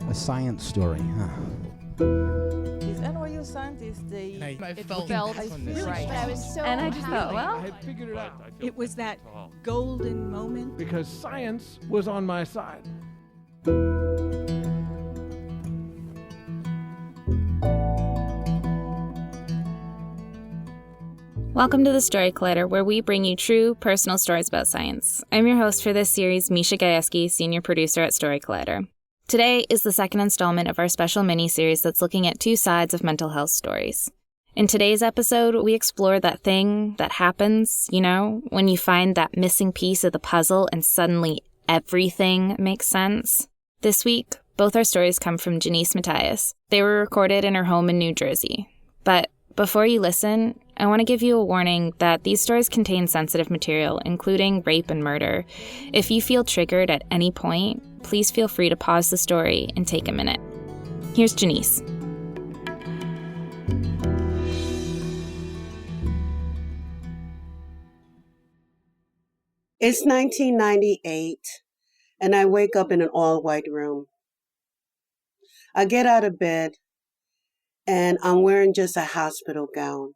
A science story, huh? These NYU scientists, I felt really right. But I was so And I just thought, happy. well, I had figured it out. It was that golden moment. Because science was on my side. welcome to the Story Collider, where we bring you true, personal stories about science. I'm your host for this series, Misha Gajewski, senior producer at Story Collider. Today is the second installment of our special mini-series that's looking at two sides of mental health stories. In today's episode, we explore that thing that happens, when you find that missing piece of the puzzle and suddenly everything makes sense. This week, both our stories come from Jenice Matias. They were recorded in her home in New Jersey. But before you listen, I want to give you a warning that these stories contain sensitive material, including rape and murder. If you feel triggered at any point, please feel free to pause the story and take a minute. Here's Jenice. It's 1998, and I wake up in an all-white room. I get out of bed, and I'm wearing just a hospital gown.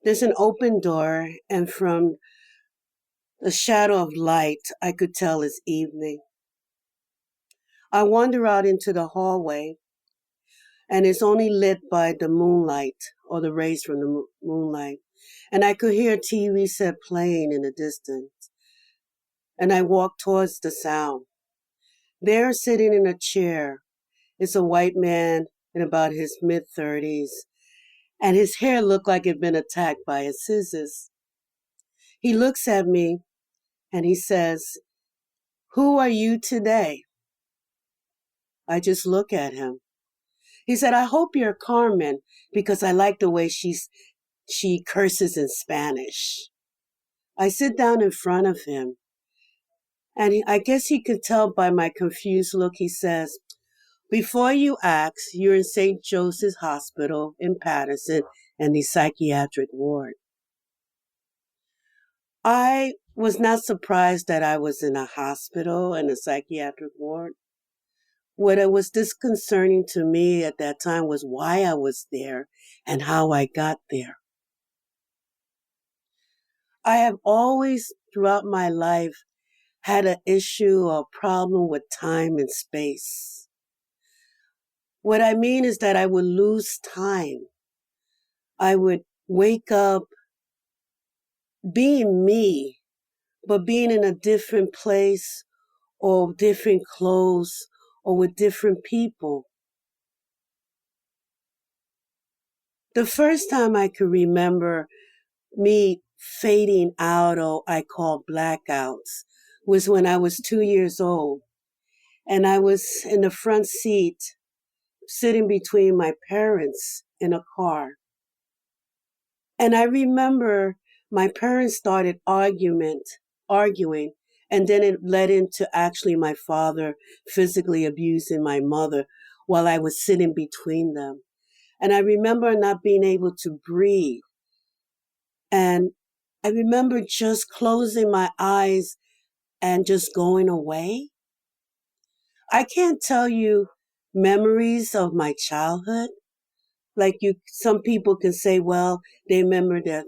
There's an open door, and from the shadow of light, I could tell it's evening. I wander out into the hallway, and it's only lit by the moonlight, or the rays from the moonlight. And I could hear a TV set playing in the distance. And I walk towards the sound. There, sitting in a chair, is a white man in about his mid-30s, and his hair looked like it had been attacked by a scissors. He looks at me, and he says, "Who are you today?" I just look at him. He said, "I hope you're Carmen, because I like the way she curses in Spanish." I sit down in front of him, and I guess he could tell by my confused look. He says, "Before you ask, you're in St. Joseph's Hospital in Patterson and the psychiatric ward." I was not surprised that I was in a hospital and a psychiatric ward. What was disconcerting to me at that time was why I was there and how I got there. I have always, throughout my life, had an issue or problem with time and space. What I mean is that I would lose time. I would wake up being me, but being in a different place or different clothes or with different people. The first time I could remember me fading out, or I call blackouts, was when I was 2 years old. And I was in the front seat, sitting between my parents in a car. And I remember my parents started arguing, and then it led into actually my father physically abusing my mother while I was sitting between them. And I remember not being able to breathe. And I remember just closing my eyes and just going away. I can't tell you memories of my childhood. Like some people can say, well, they remember their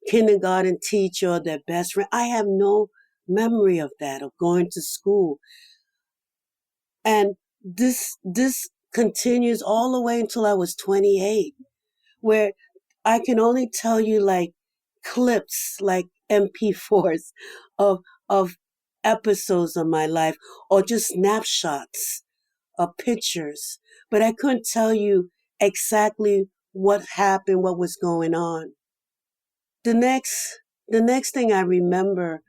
kindergarten teacher or their best friend. I have no memory of that, of going to school. And this continues all the way until I was 28, where I can only tell you like clips, like MP4s of episodes of my life, or just snapshots of pictures. But I couldn't tell you exactly what happened, what was going on. The next thing I remember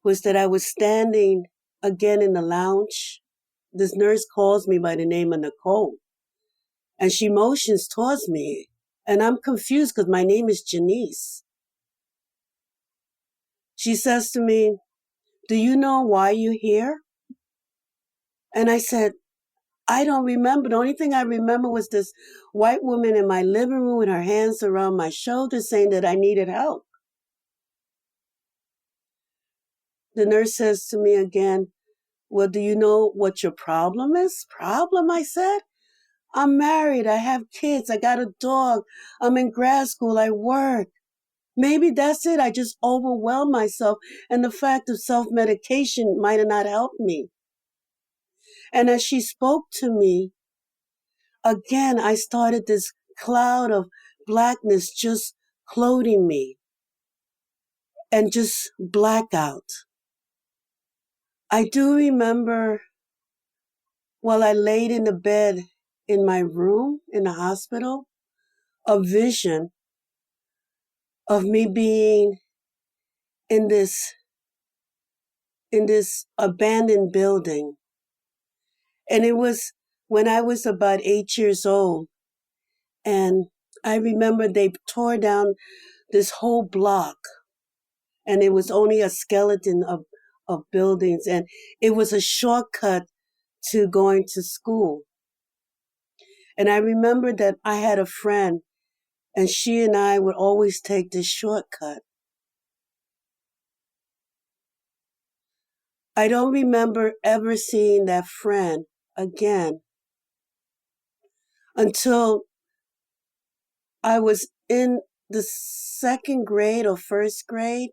was that I was standing again in the lounge. This nurse calls me by the name of Nicole, and she motions towards me, and I'm confused because my name is Jenice. She says to me, "Do you know why you're here?" And I said, "I don't remember. The only thing I remember was this white woman in my living room with her hands around my shoulders saying that I needed help." The nurse says to me again, Well, do you know what your problem is? Problem, I said. I'm married. I have kids. I got a dog. I'm in grad school. I work. Maybe that's it. I just overwhelmed myself. And the fact of self-medication might have not helped me. And as she spoke to me, again, I started this cloud of blackness just clothing me and just blackout. I do remember while I laid in the bed in my room in the hospital, a vision of me being in this abandoned building. And it was when I was about 8 years old. And I remember they tore down this whole block, and it was only a skeleton of buildings. And it was a shortcut to going to school. And I remember that I had a friend, and she and I would always take this shortcut. I don't remember ever seeing that friend again until I was in the second grade or first grade.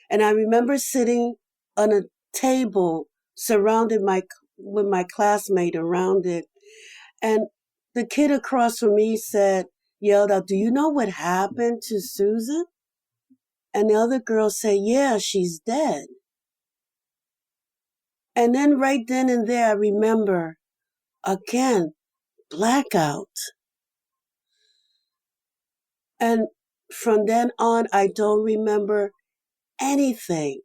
And I remember sitting on a table surrounded with my classmate around it. And the kid across from me yelled out, "Do you know what happened to Susan?" And the other girl said, "Yeah, she's dead." And then right then and there, I remember, again, blackout. And from then on, I don't remember anything.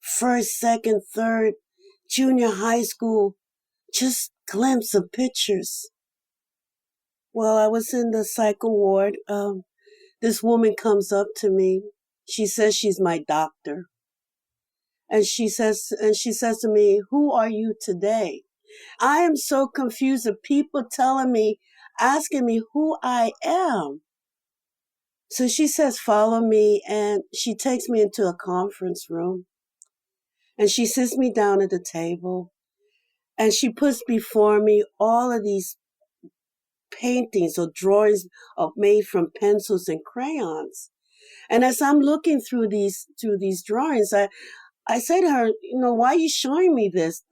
First, second, third, junior high school, just glimpse of pictures. Well, I was in the psycho ward. This woman comes up to me. She says she's my doctor. And she says to me, "Who are you today?" I am so confused of people asking me who I am. So she says, "Follow me." And she takes me into a conference room. And she sits me down at the table. And she puts before me all of these paintings or drawings made from pencils and crayons. And as I'm looking through these drawings, I say to her, "Why are you showing me this?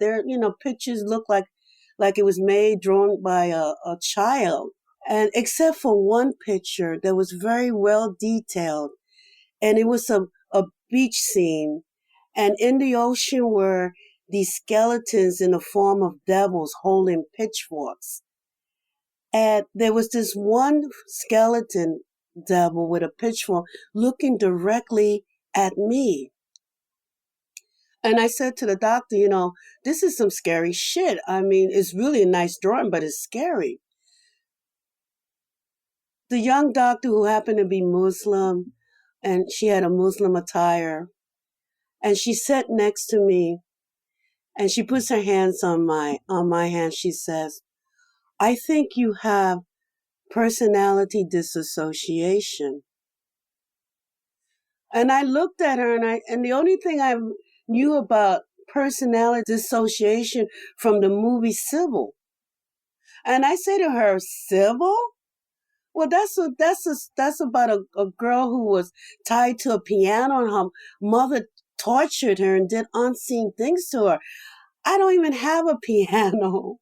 Pictures look like it was drawn by a child." And except for one picture that was very well detailed, and it was a beach scene, and in the ocean were these skeletons in the form of devils holding pitchforks. And there was this one skeleton devil with a pitchfork looking directly at me. And I said to the doctor, "This is some scary shit. I mean, it's really a nice drawing, but it's scary." The young doctor, who happened to be Muslim, and she had a Muslim attire, and she sat next to me, and she puts her hands on my hand. She says, "I think you have personality dissociation." And I looked at her, and the only thing I knew about personality dissociation from the movie Sybil. And I say to her, "Sybil? Well, that's about a girl who was tied to a piano, and her mother tortured her and did unseen things to her. I don't even have a piano."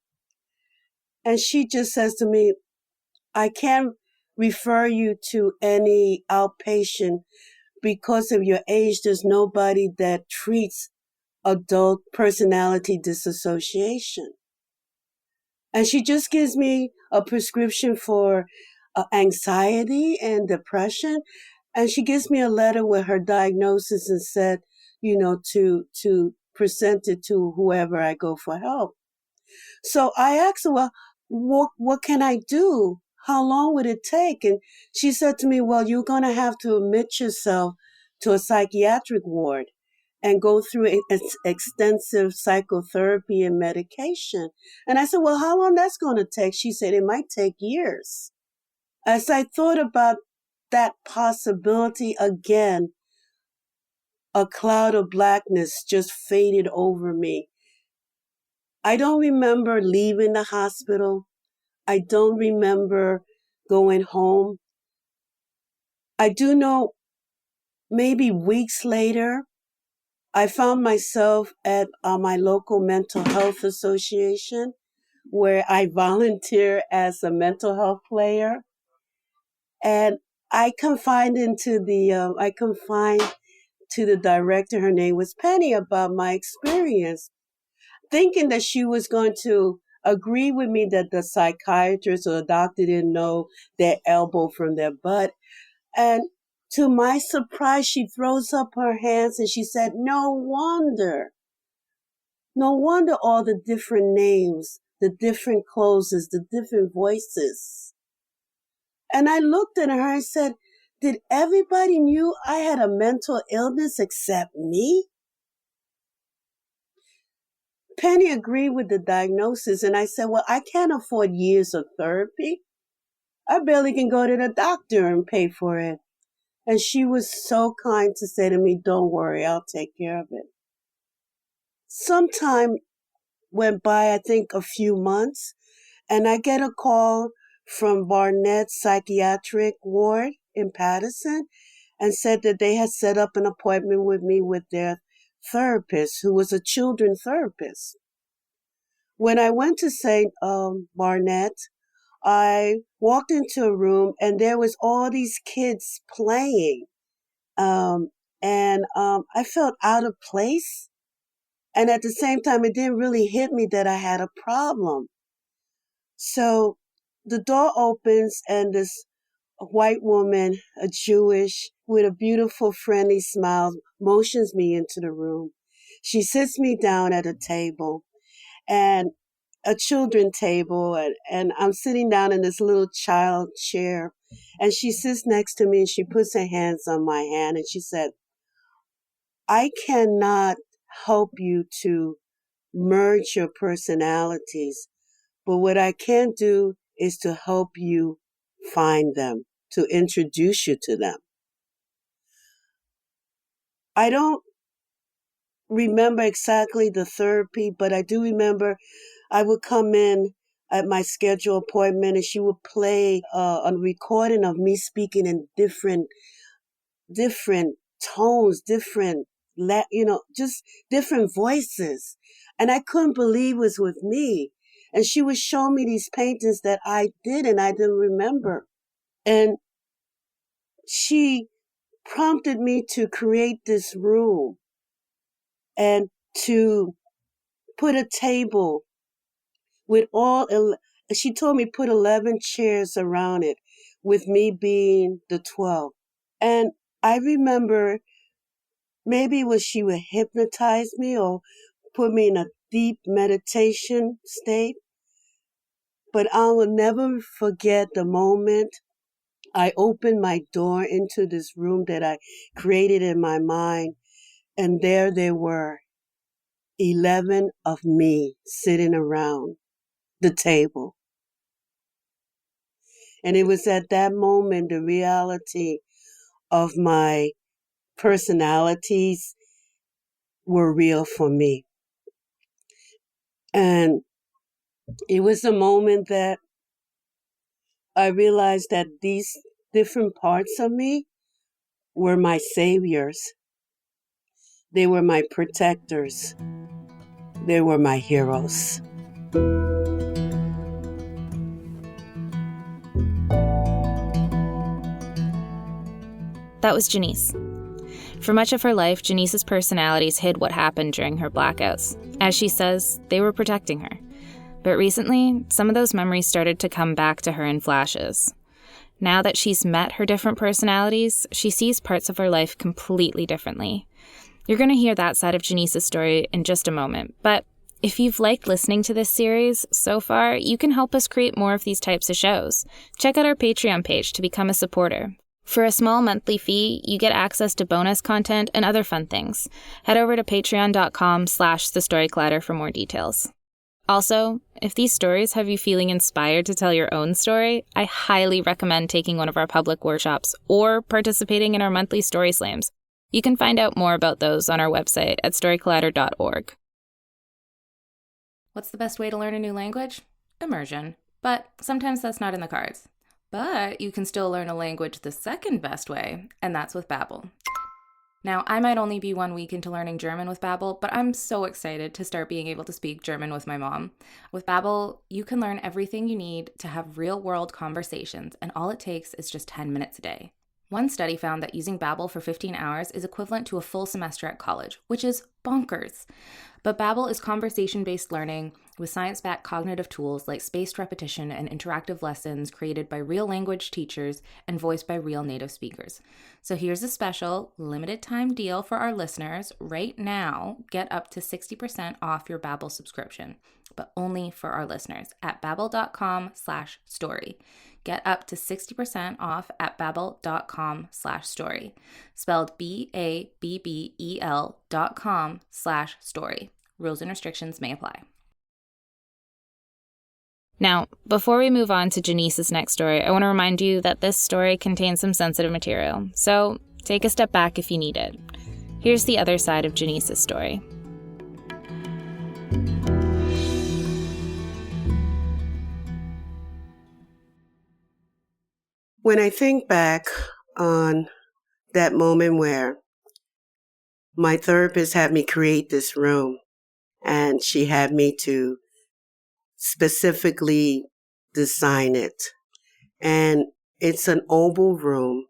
And she just says to me, "I can't refer you to any outpatient because of your age. There's nobody that treats adult personality dissociation." And she just gives me a prescription for anxiety and depression. And she gives me a letter with her diagnosis and said, to present it to whoever I go for help. So I asked her, "Well, what can I do? How long would it take?" And she said to me, "Well, you're going to have to admit yourself to a psychiatric ward and go through extensive psychotherapy and medication." And I said, "Well, how long that's going to take?" She said, "It might take years." As I thought about that possibility again, a cloud of blackness just faded over me. I don't remember leaving the hospital. I don't remember going home. I do know maybe weeks later, I found myself at my local mental health association where I volunteer as a mental health player. And I confided to the director, her name was Penny, about my experience, thinking that she was going to agree with me that the psychiatrist or the doctor didn't know their elbow from their butt. And to my surprise, she throws up her hands and she said, no wonder all the different names, the different clothes, the different voices. And I looked at her and said, did everybody knew I had a mental illness except me? Penny agreed with the diagnosis, and I said, well, I can't afford years of therapy. I barely can go to the doctor and pay for it. And she was so kind to say to me, don't worry, I'll take care of it. Some time went by, I think a few months, and I get a call from Barnett's psychiatric ward in Patterson and said that they had set up an appointment with me with their therapist, who was a children's therapist. When I went to St. Barnett, I walked into a room and there was all these kids playing. And I felt out of place. And at the same time, it didn't really hit me that I had a problem. So the door opens and this white woman, a Jewish, with a beautiful, friendly smile, motions me into the room. She sits me down at a table, and a children's table, and I'm sitting down in this little child chair, and she sits next to me and she puts her hands on my hand and she said, I cannot help you to merge your personalities, but what I can do is to help you find them, to introduce you to them. I don't remember exactly the therapy, but I do remember I would come in at my scheduled appointment and she would play a recording of me speaking in different tones, just different voices. And I couldn't believe it was with me. And she would show me these paintings that I did and I didn't remember. And she prompted me to create this room and to put a table with she told me put 11 chairs around it, with me being the 12th. And I remember maybe it was she would hypnotize me or put me in a deep meditation state. But I will never forget the moment I opened my door into this room that I created in my mind. And there they were, 11 of me sitting around the table. And it was at that moment the reality of my personalities were real for me. And it was a moment that I realized that these different parts of me were my saviors. They were my protectors. They were my heroes. That was Jenice. For much of her life, Jenice's personalities hid what happened during her blackouts. As she says, they were protecting her. But recently, some of those memories started to come back to her in flashes. Now that she's met her different personalities, she sees parts of her life completely differently. You're going to hear that side of Jenice's story in just a moment, but if you've liked listening to this series so far, you can help us create more of these types of shows. Check out our Patreon page to become a supporter. For a small monthly fee, you get access to bonus content and other fun things. Head over to patreon.com/thestoryclatter for more details. Also, if these stories have you feeling inspired to tell your own story, I highly recommend taking one of our public workshops or participating in our monthly story slams. You can find out more about those on our website at storyclatter.org. What's the best way to learn a new language? Immersion. But sometimes that's not in the cards. But you can still learn a language the second best way, and that's with Babbel. Now, I might only be 1 week into learning German with Babbel, but I'm so excited to start being able to speak German with my mom. With Babbel, you can learn everything you need to have real-world conversations, and all it takes is just 10 minutes a day. One study found that using Babbel for 15 hours is equivalent to a full semester at college, which is bonkers. But Babbel is conversation-based learning with science-backed cognitive tools like spaced repetition and interactive lessons created by real language teachers and voiced by real native speakers. So here's a special limited-time deal for our listeners. Right now, get up to 60% off your Babbel subscription, but only for our listeners at babbel.com/story. Get up to 60% off at babbel.com/story. Spelled BABBEL.com/story. Rules and restrictions may apply. Now, before we move on to Jenice's next story, I want to remind you that this story contains some sensitive material, so take a step back if you need it. Here's the other side of Jenice's story. When I think back on that moment where my therapist had me create this room, and she had me to specifically design it. And it's an oval room,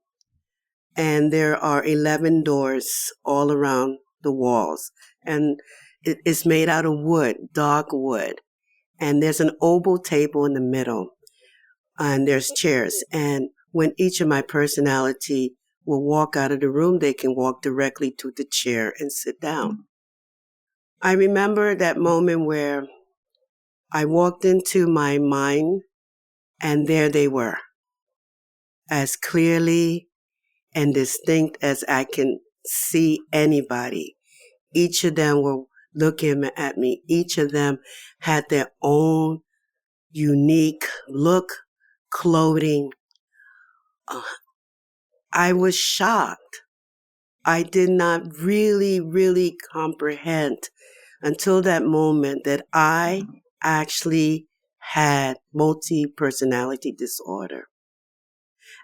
and there are 11 doors all around the walls. And it is made out of wood, dark wood. And there's an oval table in the middle, and there's chairs. And when each of my personality will walk out of the room, they can walk directly to the chair and sit down. I remember that moment where I walked into my mind, and there they were, as clearly and distinct as I can see anybody. Each of them were looking at me. Each of them had their own unique look, clothing. I was shocked. I did not really comprehend until that moment that I actually had multi-personality disorder.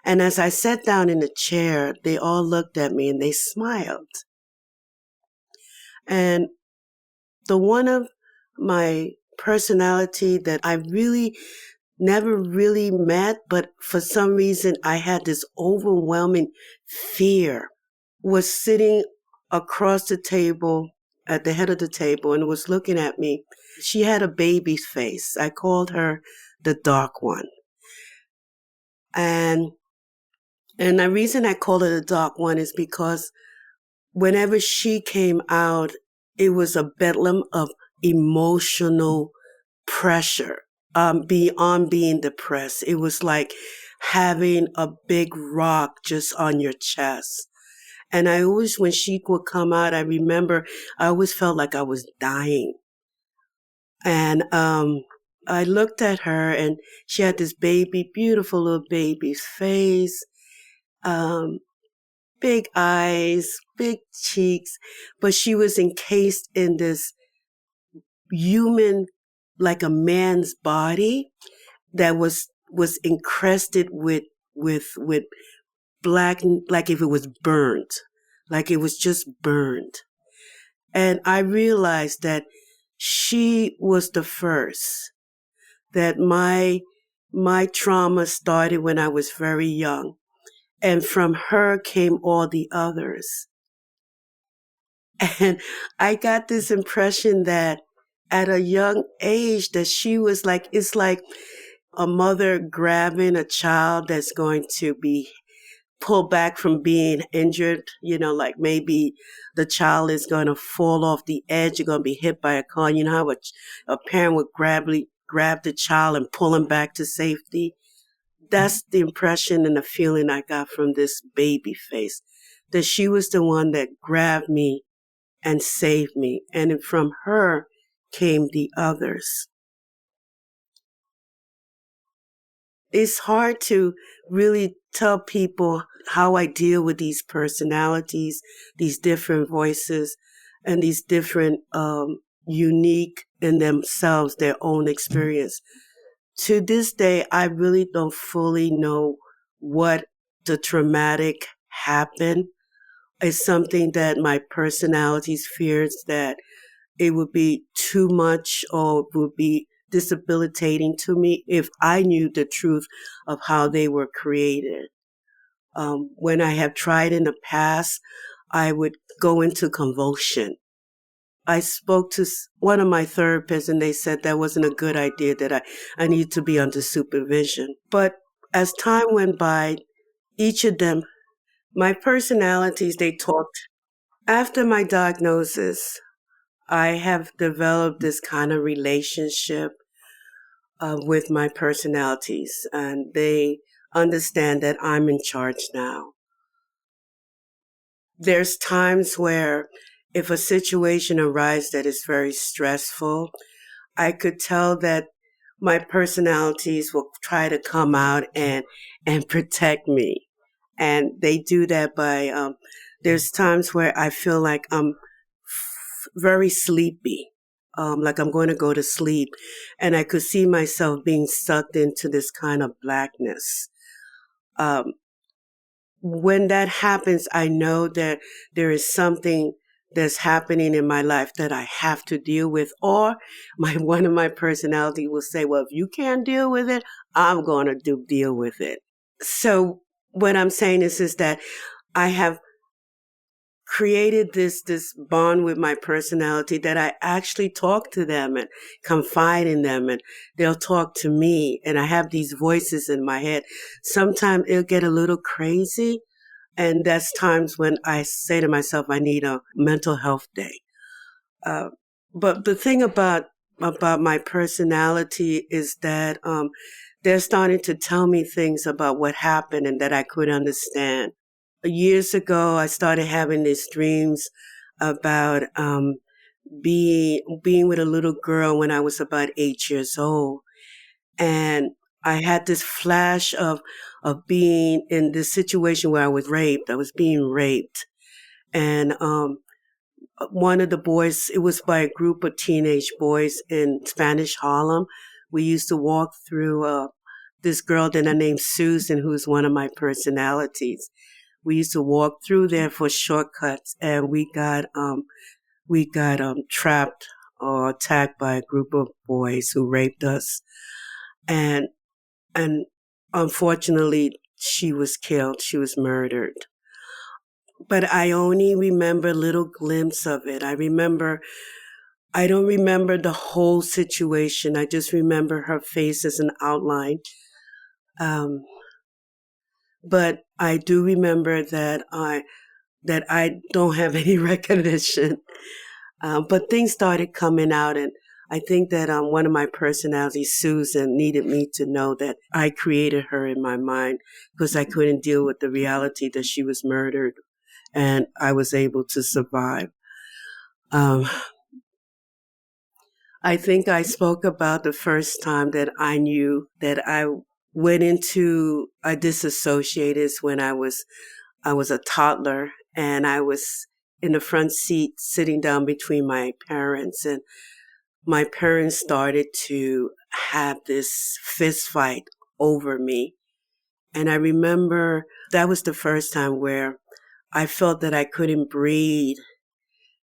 And as I sat down in the chair, they all looked at me and they smiled. And the one of my personality that I really never really met, but for some reason I had this overwhelming fear, was sitting across the table at the head of the table and was looking at me. She had a baby's face. I called her the dark one. And the reason I call her the dark one is because whenever she came out, it was a bedlam of emotional pressure, beyond being depressed. It was like having a big rock just on your chest. And I always, when she would come out, I remember I always felt like I was dying. And I looked at her, and she had this baby, beautiful little baby's face, big eyes, big cheeks, but she was encased in this human, like a man's body that was encrusted with black, like if it was burnt, like it was just burned. And I realized that she was the first, that my trauma started when I was very young. And from her came all the others. And I got this impression that at a young age that she was like, it's like a mother grabbing a child that's going to be pulled back from being injured, like maybe the child is going to fall off the edge, you're going to be hit by a car. You know how a parent would grab the child and pull him back to safety? That's the impression and the feeling I got from this baby face, that she was the one that grabbed me and saved me. And from her came the others. It's hard to really tell people how I deal with these personalities, these different voices, and these different unique in themselves, their own experience. To this day, I really don't fully know what the traumatic happened. It's something that my personality fears that it would be too much or would be disabilitating to me if I knew the truth of how they were created. When I have tried in the past, I would go into convulsion. I spoke to one of my therapists and they said that wasn't a good idea, that I needed to be under supervision. But as time went by, each of them, my personalities, they talked. After my diagnosis, I have developed this kind of relationship with my personalities, and they understand that I'm in charge now. There's times where if a situation arises that is very stressful, I could tell that my personalities will try to come out and protect me. And they do that by, there's times where I feel like I'm very sleepy, like I'm going to go to sleep. And I could see myself being sucked into this kind of blackness. When that happens, I know that there is something that's happening in my life that I have to deal with, or one of my personality will say, well, if you can't deal with it, I'm going to deal with it. So what I'm saying is that I have created this bond with my personality that I actually talk to them and confide in them, and they'll talk to me, and I have these voices in my head. Sometimes it'll get a little crazy, and that's times when I say to myself, I need a mental health day. But the thing about my personality is that they're starting to tell me things about what happened and that I could understand. Years ago, I started having these dreams about being with a little girl when I was about 8 years old. And I had this flash of being in this situation where I was raped. I was being raped. And one of the boys, it was by a group of teenage boys in Spanish Harlem. We used to walk through this girl that I named Susan, who's one of my personalities. We used to walk through there for shortcuts, and we got trapped or attacked by a group of boys who raped us, and unfortunately, she was killed. She was murdered. But I only remember little glimpses of it. I don't remember the whole situation. I just remember her face as an outline. But I do remember that I don't have any recognition. But things started coming out, and I think that one of my personalities, Susan, needed me to know that I created her in my mind because I couldn't deal with the reality that she was murdered, and I was able to survive. I think I spoke about the first time that I knew that I went into a disassociated when I was a toddler, and I was in the front seat sitting down between my parents, and my parents started to have this fist fight over me. And I remember that was the first time where I felt that I couldn't breathe.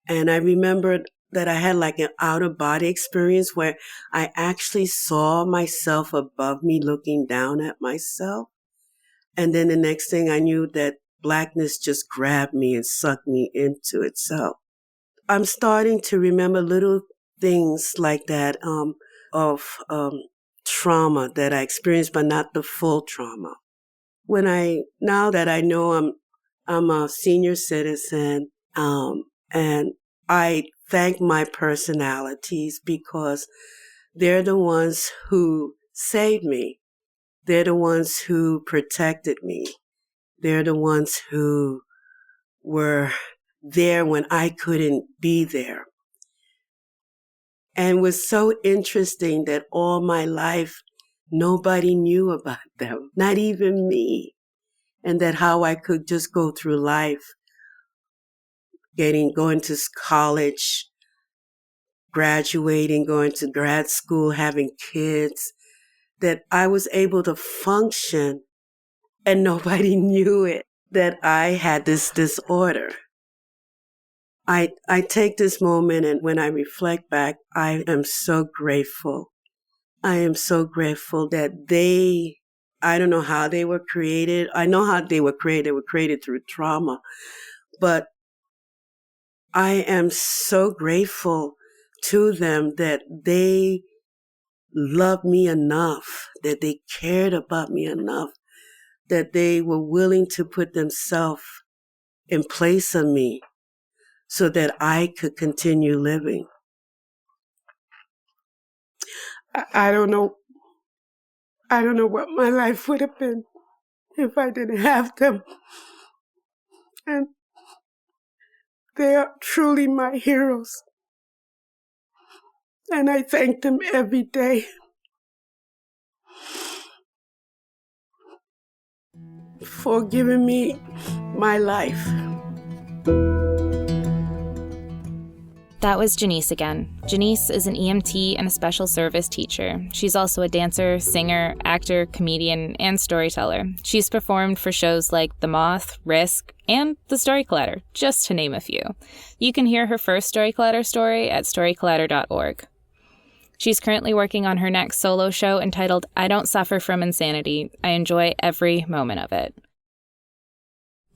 And I remembered that I had like an out-of-body experience where I actually saw myself above me looking down at myself. And then the next thing I knew, that blackness just grabbed me and sucked me into itself. I'm starting to remember little things like that of trauma that I experienced, but not the full trauma. Now that I know I'm a senior citizen, and I thank my personalities because they're the ones who saved me. They're the ones who protected me. They're the ones who were there when I couldn't be there. And it was so interesting that all my life, nobody knew about them, not even me. And that how I could just go through life, going to college, graduating, going to grad school, having kids, that I was able to function and nobody knew it, that I had this disorder. I take this moment, and when I reflect back, I am so grateful. I am so grateful that I don't know how they were created. I know how they were created. They were created through trauma. But I am so grateful to them that they loved me enough, that they cared about me enough, that they were willing to put themselves in place of me so that I could continue living. I don't know what my life would have been if I didn't have them. And they are truly my heroes. And I thank them every day for giving me my life. That was Jenice again. Jenice is an EMT and a special service teacher. She's also a dancer, singer, actor, comedian, and storyteller. She's performed for shows like The Moth, Risk, and The Storyteller, just to name a few. You can hear her first Storyteller story at storyteller.org. She's currently working on her next solo show entitled I Don't Suffer From Insanity. I enjoy every moment of it.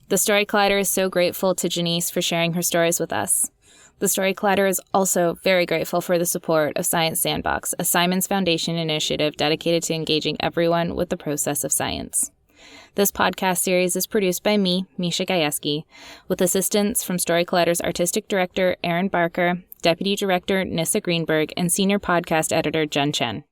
The Story Collider is so grateful to Jenice for sharing her stories with us. The Story Collider is also very grateful for the support of Science Sandbox, a Simons Foundation initiative dedicated to engaging everyone with the process of science. This podcast series is produced by me, Misha Gajewski, with assistance from Story Collider's artistic director, Aaron Barker, deputy director, Nissa Greenberg, and senior podcast editor, Jen Chen.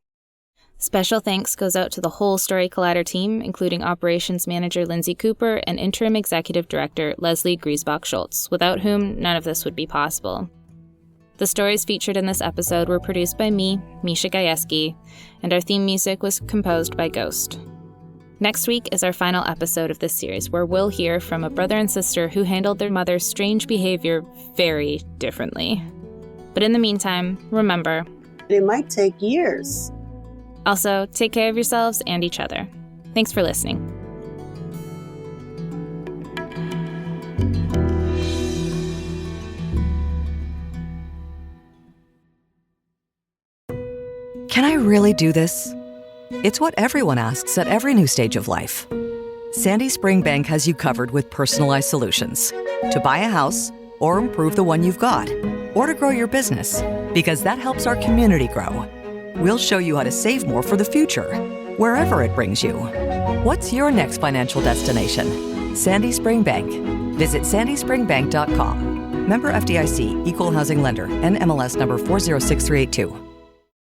Special thanks goes out to the whole Story Collider team, including operations manager Lindsay Cooper and interim executive director Leslie Griesbach-Schultz, without whom none of this would be possible. The stories featured in this episode were produced by me, Misha Gajewski, and our theme music was composed by Ghost. Next week is our final episode of this series, where we'll hear from a brother and sister who handled their mother's strange behavior very differently. But in the meantime, remember, it might take years. Also, take care of yourselves and each other. Thanks for listening. Can I really do this? It's what everyone asks at every new stage of life. Sandy Spring Bank has you covered with personalized solutions to buy a house or improve the one you've got, or to grow your business, because that helps our community grow. We'll show you how to save more for the future, wherever it brings you. What's your next financial destination? Sandy Spring Bank. Visit sandyspringbank.com. Member FDIC, Equal Housing Lender, NMLS number 406382.